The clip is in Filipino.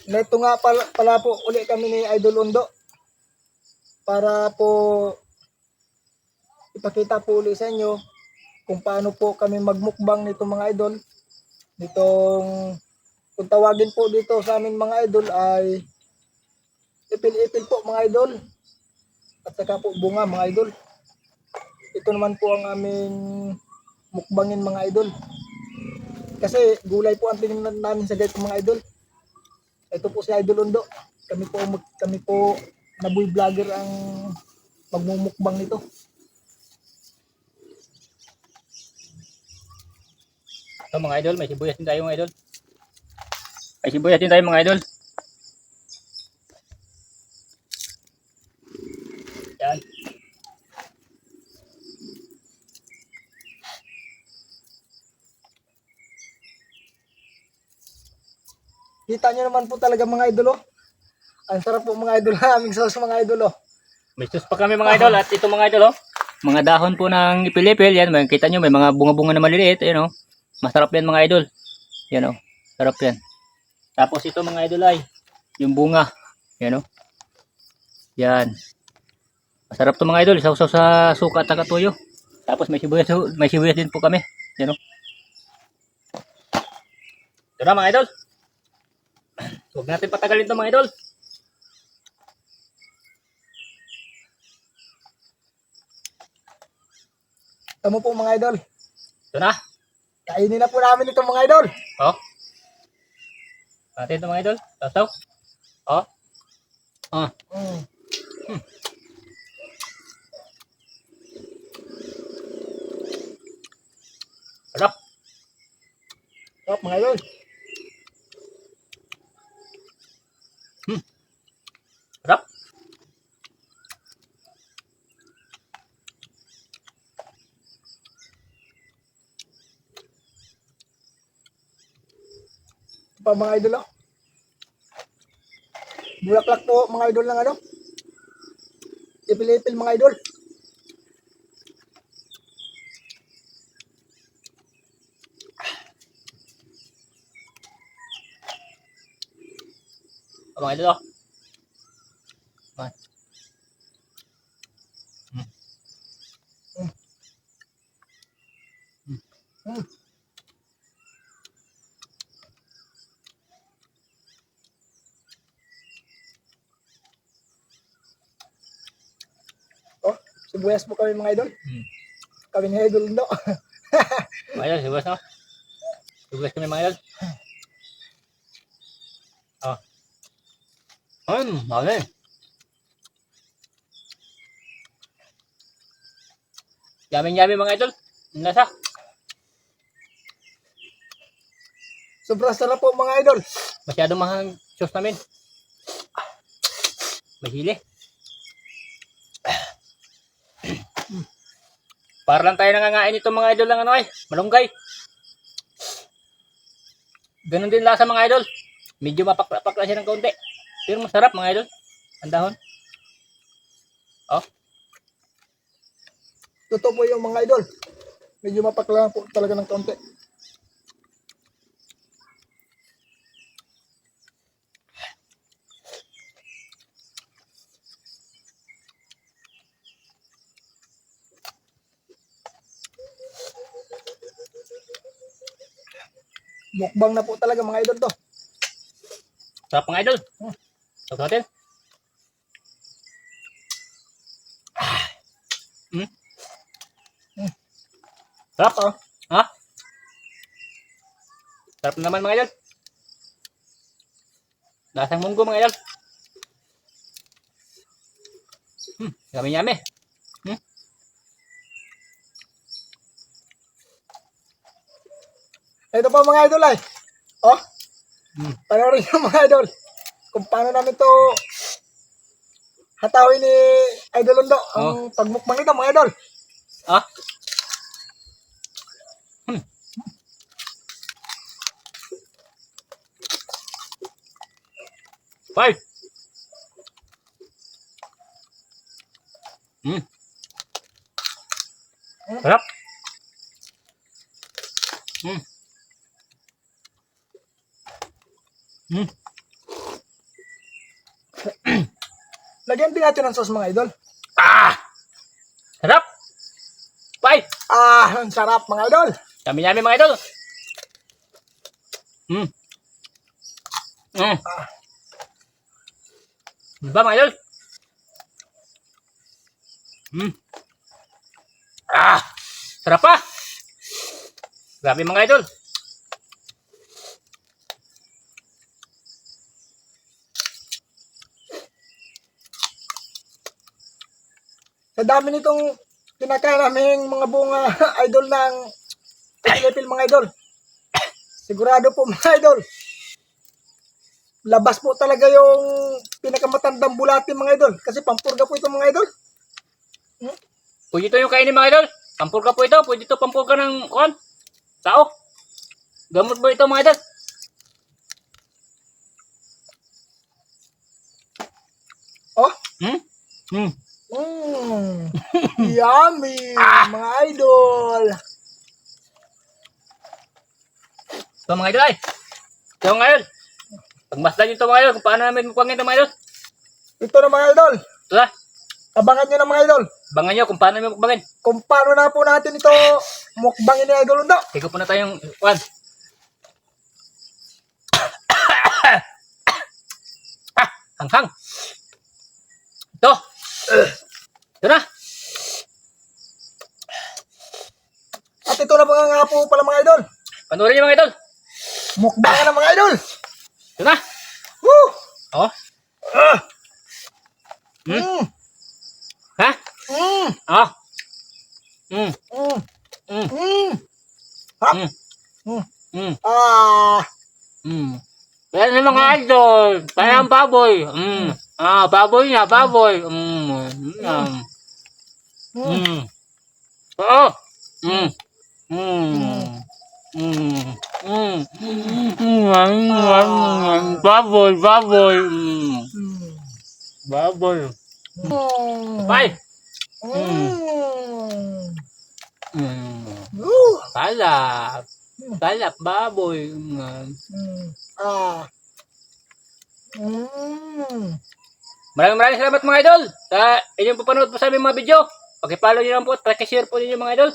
Neto nga pala po uli kami ni Idol Undo para po ipakita po uli sa inyo kung paano po kami magmukbang nito mga idol. Nitong kung tawagin po dito sa amin mga idol ay ipil-ipil po mga idol. At saka po bunga mga idol. Ito naman po ang aming mukbangin mga idol. Kasi gulay po ang tinignan namin sa guide mga idol. Ito po si Idol Undo. Kami po naboy vlogger ang magmumukbang nito. Ito mga idol, may sibuyas din tayo mga idol. May sibuyas din tayo mga idol. Yan. Kita nyo naman po talaga mga idol oh. Ang sarap po mga idol ha, aming sauce mga idol oh. May sus pa kami mga idol at ito mga idol oh. Mga dahon po ng ipil-ipil yan. Makikita nyo may mga bunga-bunga na maliliit. Ayan oh. Masarap yan mga idol. Yan oh. Sarap yan. Tapos ito mga idol ay yung bunga. Yan oh. Yan. Masarap to mga idol. Sausaw sa suka at katuyo. Tapos may sibuyas din po kami. Yan oh. Ito na mga idol. Huwag natin patagalin ito mga idol. Tamo po mga idol. Ito na. Kainin na po namin ito mga idol. Oh. Natin ito mga idol. Sausaw. Oh. Oh. Sarap. Sarap mga idol. Sarap. Pa mga idol oh. Bulaklak po mga idol ng ano. Ipil-ipil mga idol. Oh, mga idol oh. Man. Oh, sibuyas po kami mga idol. Kami ni Idol Undo. Mga idol, sibuyas no? Sibuyas kami mga idol. Oh. Bakit? Yummy mga idol. Ang lasa. Sobrang sarap po mga idol. Masyadong mahang sauce namin. May hili. Para lang tayo nangangain ito mga idol ng ano eh. Malunggay. Ganun din lasa mga idol. Medyo mapakla siya ng kaunti. Pero masarap mga idol. Ang dahon. Oh. Totoo po yung mga idol. Medyo mapakla po talaga ng kaunti. Mukbang na po talaga mga idol to. Sarap mga idol. Sarap natin. Sarap oh. Ha? Sarap naman mga idol. Lasang munggo mga idol. Yummy. Ito pa mga idol ay. Oh. Panoorin nyo mga idol. Kung paano namin to hatawin ni Idol Undo ang pagmukbang nito mga idol. Ah? Five. Sarap. Lagyan din natin ng sauce mga idol. Sarap! Bye! Ang sarap mga idol. Yummy mga idol. Diba mga idol? Sarap pa! Grabe mga idol. Sa dami nitong kinakain naming mga bunga idol ng ipil mga idol. Sigurado po mga idol. Labas po talaga yung pinakamatandang bulati mga idol. Kasi pampurga po ito mga idol. Pwede ito yung kainin mga idol. Pampurga po ito. Pwede ito pampurga ng tao. Gamot ba ito mga idol? Oh? Yummy mga idol. Ito mga idol ay. Ito mga idol. Pagmasdan nyo ito mga idol kung paano namin magpangin ito mga idol. Ito na mga idol. Ito na. Abangan nyo na mga idol. Bangan nyo kung paano namin magpangin. Kung paano na po natin ito mukbangin ni Idol Undo. Tigo po na tayong kwan. Hanghang. Ito. Ito na. At ito na nga po pala mga idol. Panurin nyo mga idol. Mukbangan na mga idol. Ito na. Woo! Oh. Ha? Oh. Ha? Yan yung mga idol. Kaya ang baboy. Baboy na, baboy. Oo. Baboy, baboy. Baboy. Bye. Kalap. Kalap, baboy. Maraming salamat mga idol sa inyong papanood po sa aming mga video. Pakipollow nyo lang po at pakishare po ninyo mga idol.